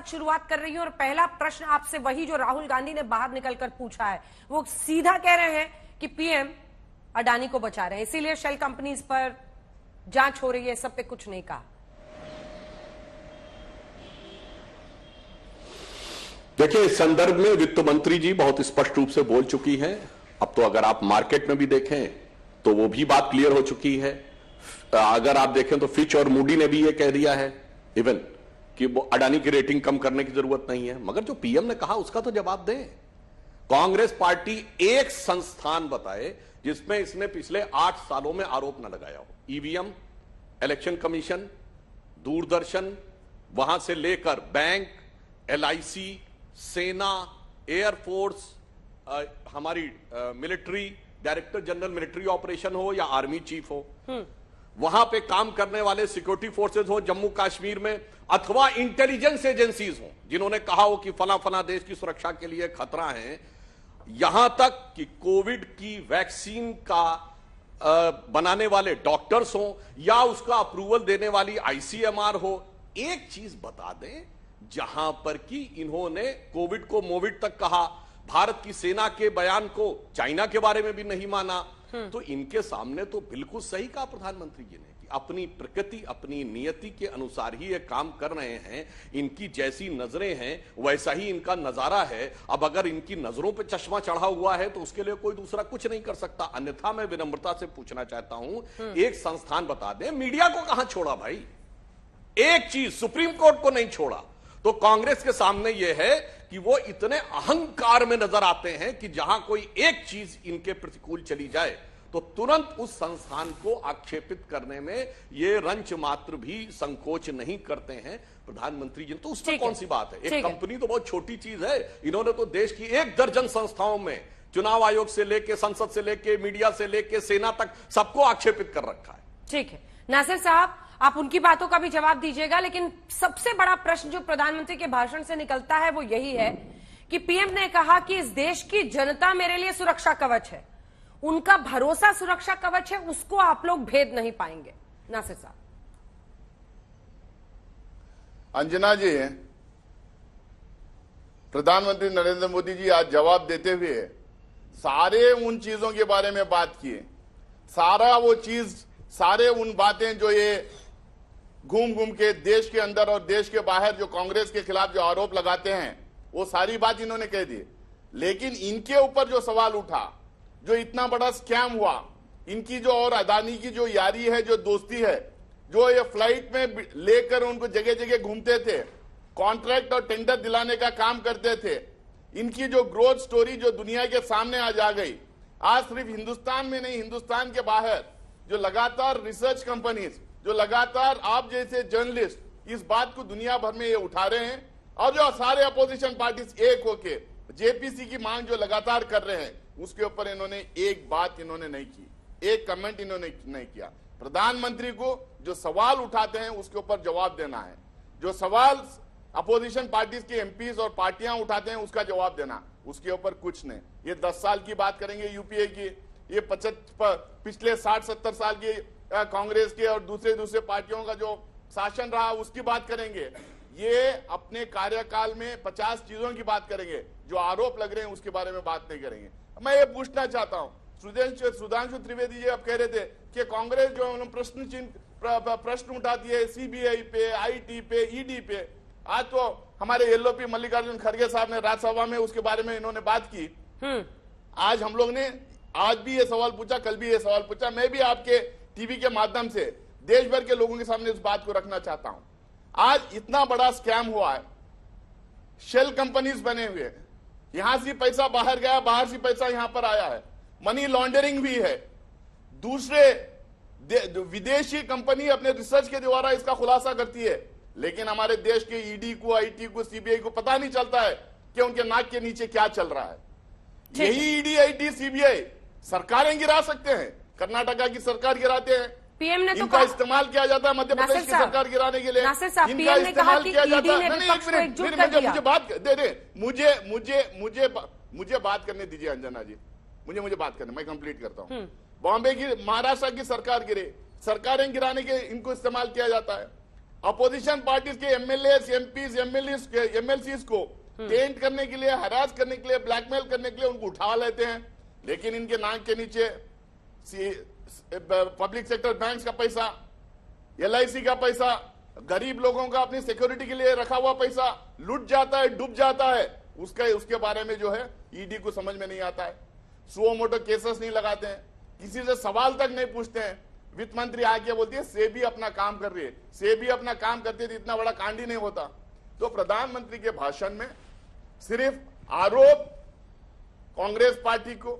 साथ शुरुआत कर रही हूं और पहला प्रश्न आपसे वही जो राहुल गांधी ने बाहर निकलकर पूछा है। वो सीधा कह रहे हैं कि पीएम अडानी को बचा रहे हैं, इसीलिए शेल कंपनीज पर जांच हो रही है, सब पे कुछ नहीं कहा। देखिए, इस संदर्भ में वित्त मंत्री जी बहुत स्पष्ट रूप से बोल चुकी हैं। अब तो अगर आप मार्केट में भी देखें तो वो भी बात क्लियर हो चुकी है। अगर आप देखें तो फिच और मूडी ने भी ये कह दिया है इवन कि वो अडानी की रेटिंग कम करने की जरूरत नहीं है। मगर जो पीएम ने कहा उसका तो जवाब दें। कांग्रेस पार्टी एक संस्थान बताए जिसमें इसने पिछले 8 सालों में आरोप न लगाया हो। ईवीएम, इलेक्शन कमीशन, दूरदर्शन, वहां से लेकर बैंक, एलआईसी, सेना, एयरफोर्स, हमारी military, director general military operation हो या आर्मी चीफ हो, वहां पे काम करने वाले सिक्योरिटी फोर्सेस हो जम्मू कश्मीर में, अथवा इंटेलिजेंस एजेंसीज हो जिन्होंने कहा हो कि फला फला देश की सुरक्षा के लिए खतरा है, यहां तक कि कोविड की वैक्सीन का बनाने वाले डॉक्टर्स हो या उसका अप्रूवल देने वाली आईसीएमआर हो। एक चीज बता दें, जहां पर कि इन्होंने कोविड को मोविड तक कहा, भारत की सेना के बयान को चाइना के बारे में भी नहीं माना, तो इनके सामने तो बिल्कुल सही कहा प्रधानमंत्री जी ने कि अपनी प्रकृति, अपनी नियति के अनुसार ही ये काम कर रहे हैं। इनकी जैसी नजरें हैं वैसा ही इनका नजारा है। अब अगर इनकी नजरों पे चश्मा चढ़ा हुआ है तो उसके लिए कोई दूसरा कुछ नहीं कर सकता। अन्यथा मैं विनम्रता से पूछना चाहता हूं, एक संस्थान बता दें, मीडिया को कहां छोड़ा भाई? एक चीज, सुप्रीम कोर्ट को नहीं छोड़ा। तो कांग्रेस के सामने यह है कि वो इतने अहंकार में नजर आते हैं कि जहां कोई एक चीज इनके प्रतिकूल चली जाए तो तुरंत उस संस्थान को आक्षेपित करने में ये रंच मात्र भी संकोच नहीं करते हैं प्रधानमंत्री जी। तो उसमें कौन सी बात है? एक कंपनी तो बहुत छोटी चीज है। इन्होंने तो देश की 1 दर्जन संस्थाओं में, चुनाव आयोग से लेके, संसद से लेके, मीडिया से लेके, सेना तक, सबको आक्षेपित कर रखा है। ठीक है नासिर साहब, आप उनकी बातों का भी जवाब दीजिएगा, लेकिन सबसे बड़ा प्रश्न जो प्रधानमंत्री के भाषण से निकलता है वो यही है कि पीएम ने कहा कि इस देश की जनता मेरे लिए सुरक्षा कवच है, उनका भरोसा सुरक्षा कवच है, उसको आप लोग भेद नहीं पाएंगे। नासिर साहब। अंजना जी, प्रधानमंत्री नरेंद्र मोदी जी आज जवाब देते हुए सारे उन चीजों के बारे में बात किए, सारे उन बातें जो ये घूम घूम के देश के अंदर और देश के बाहर जो कांग्रेस के खिलाफ जो आरोप लगाते हैं वो सारी बात इन्होंने कह दी। लेकिन इनके ऊपर जो सवाल उठा, जो इतना बड़ा स्कैम हुआ, इनकी जो और अडानी की जो यारी है, जो दोस्ती है, जो ये फ्लाइट में लेकर उनको जगह जगह घूमते थे, कॉन्ट्रैक्ट और टेंडर दिलाने का काम करते थे, इनकी जो ग्रोथ स्टोरी जो दुनिया के सामने आज आ गई। आज सिर्फ हिंदुस्तान में नहीं, हिंदुस्तान के बाहर जो लगातार रिसर्च कंपनीज, जो लगातार आप जैसे जर्नलिस्ट इस बात को दुनिया भर में ये उठा रहे हैं, और जो सारे अपोजिशन पार्टीज एक होके जेपीसी की मांग जो लगातार कर रहे हैं, उसके ऊपर इन्होंने एक बात इन्होंने नहीं की, एक कमेंट इन्होंने नहीं किया। प्रधानमंत्री को जो सवाल उठाते हैं उसके ऊपर जवाब देना है, जो सवाल अपोजिशन पार्टीज के एमपीज और पार्टियां उठाते हैं उसका जवाब देना, उसके ऊपर कुछ नहीं। ये 10 साल की बात करेंगे यूपीए की, ये पिछले 60-70 साल की कांग्रेस के और दूसरे पार्टियों का जो शासन रहा उसकी बात करेंगे। ये अपने कार्यकाल में 50 चीजों की बात करेंगे, जो आरोप लग रहे हैं उसके बारे में बात नहीं करेंगे। मैं ये पूछना चाहता हूं, सुधांशु त्रिवेदी जी अब कह रहे थे कि कांग्रेस जो प्रश्न उठाती है सीबीआई पे, आईटी पे, ईडी पे। आज तो हमारे एलओपी मल्लिकार्जुन खड़गे साहब ने राज्यसभा में उसके बारे में इन्होंने बात की। आज हम लोग ने आज भी ये सवाल पूछा, कल भी ये सवाल पूछा। मैं भी आपके टीवी के माध्यम से देश भर के लोगों के सामने इस बात को रखना चाहता हूं। आज इतना बड़ा स्कैम हुआ है, शेल कंपनीज बने हुए, यहां से पैसा बाहर गया, बाहर से पैसा यहां पर आया है, मनी लॉन्ड्रिंग भी है, दूसरे विदेशी कंपनी अपने रिसर्च के द्वारा इसका खुलासा करती है, लेकिन हमारे देश के ईडी को, आईटी को, सीबीआई को पता नहीं चलता है कि उनके नाक के नीचे क्या चल रहा है। यही ईडी, आईटी, सीबीआई सरकारें गिरा सकते हैं, कर्नाटका की सरकार गिराते हैं, पीएम ने तो इनका इस्तेमाल किया जाता है मध्य प्रदेश की सरकार गिराने के लिए, इनका इस्तेमाल किया जाता है। मुझे बात दे दे, मुझे बात करने दीजिए अंजना जी, मुझे बात करने, मैं कंप्लीट करता हूं। बॉम्बे की, महाराष्ट्र की सरकार गिरे, सरकारें गिराने के इनको इस्तेमाल किया जाता है। अपोजिशन पार्टीज के एमएलए, एमपीज, एमएलसीज को टेंट करने के लिए, हरास करने के लिए, ब्लैकमेल करने के लिए उनको उठा लेते हैं। लेकिन इनके नाक के नीचे पब्लिक सेक्टर बैंक्स का पैसा, एलआईसी का पैसा, गरीब लोगों का अपनी सिक्योरिटी के लिए रखा हुआ पैसा लुट जाता है, डूब जाता है। उसके बारे में जो है ईडी को समझ में नहीं आता है। सुओ मोटो केसेस नहीं लगाते हैं, किसी से सवाल तक नहीं पूछते हैं। वित्त मंत्री आके बोलती है सेबी अपना काम कर रही है, सेबी अपना काम करती है तो इतना बड़ा कांड ही नहीं होता। तो प्रधानमंत्री के भाषण में सिर्फ आरोप कांग्रेस पार्टी को,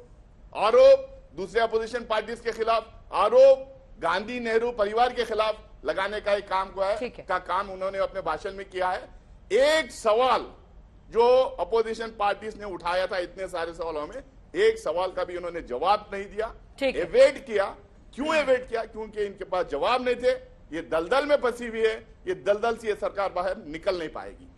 आरोप दूसरे अपोजिशन पार्टीज के खिलाफ, आरोप गांधी नेहरू परिवार के खिलाफ लगाने का एक काम का काम उन्होंने अपने भाषण में किया है। एक सवाल जो अपोजिशन पार्टीज ने उठाया था इतने सारे सवालों में, एक सवाल का भी उन्होंने जवाब नहीं दिया। एवेट किया। क्यों एवेट किया? क्योंकि इनके पास जवाब नहीं थे। ये दलदल में फंसी हुई है, ये दलदल से ये सरकार बाहर निकल नहीं पाएगी।